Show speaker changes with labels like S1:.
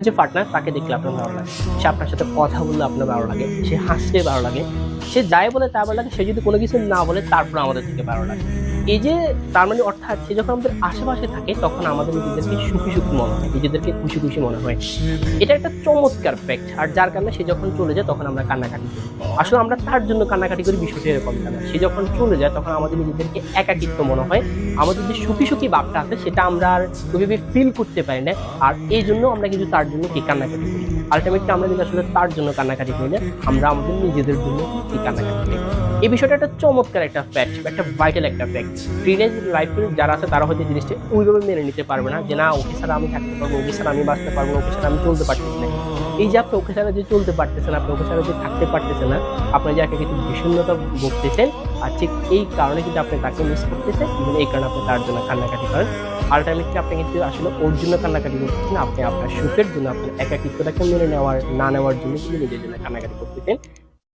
S1: যে পার্টনার তাকে দেখলে আপনার ভালো লাগে, সে আপনার সাথে কথা বললে আপনার ভালো লাগে, সে হাসলে ভালো লাগে, সে যাই বলে তা ভালো লাগে, সে যদি কোনো কিছু না বলে তারপর আমাদের থেকে ভালো লাগে। এই যে তার মানে অর্থাৎ সে যখন আমাদের আশেপাশে থাকে তখন আমাদের নিজেদেরকে সুখী মনে হয়, নিজেদেরকে খুশি মনে হয়। এটা একটা চমৎকার ফ্যাক্ট। আর যার কারণে সে যখন চলে যায় তখন আমরা কান্নাকাটি করি। আসলে আমরা তার জন্য কান্নাকাটি করি, বিষয়টা এরকম না। সে যখন চলে যায় তখন আমাদের নিজেদেরকে একাকিত্ব মনে হয়। আমাদের যে সুখী ভাবটা আছে সেটা আমরা আর ওইভাবে ফিল করতে পারি না। আর এইজন্য আমরা কিন্তু তার জন্য কি কান্নাকাটি করি। আল্টিমেটলি আমরা কিন্তু আসলে তার জন্য কান্নাকাটি করি না, আমরা আমাদের নিজেদের জন্য কি কান্নাকাটি করি। এই বিষয়টা একটা চমৎকার একটা ফ্যাক্ট, একটা ভাইটাল একটা ফ্যাক্ট। টিনেজ লাইফে যারা আছে তারা হয়তো জিনিসটা ওইভাবে মেনে নিতে পারবে না যে না ওকে ছাড়া আমি থাকতে পারবো, ওকে ছাড়া আমি বাঁচতে পারবো, ওকে ছাড়া আমি চলতে পারতেছি না। এই যে আপনি ওকে ছাড়া যে চলতে পারতেছেন, আপনি ওকে ছাড়া যে থাকতে পারতেছেন না, আপনার যে একটা কিন্তু বিষণ্ণতা ভুগতেছেন, আর ঠিক এই কারণে কিন্তু আপনি তাকে মিস করতেছেন, এবং এই কারণে আপনি তার জন্য কান্নাকাটি করেন। আলটিমেটলি আপনি কিন্তু আসলে ওর জন্য কান্নাকাটি করতেছেন, আপনি আপনার সুখের জন্য, আপনার একাকিত্বটাকে মেনে নেওয়ার না নেওয়ার জন্য কিন্তু নিজের জন্য কান্নাকাটি করতেছেন।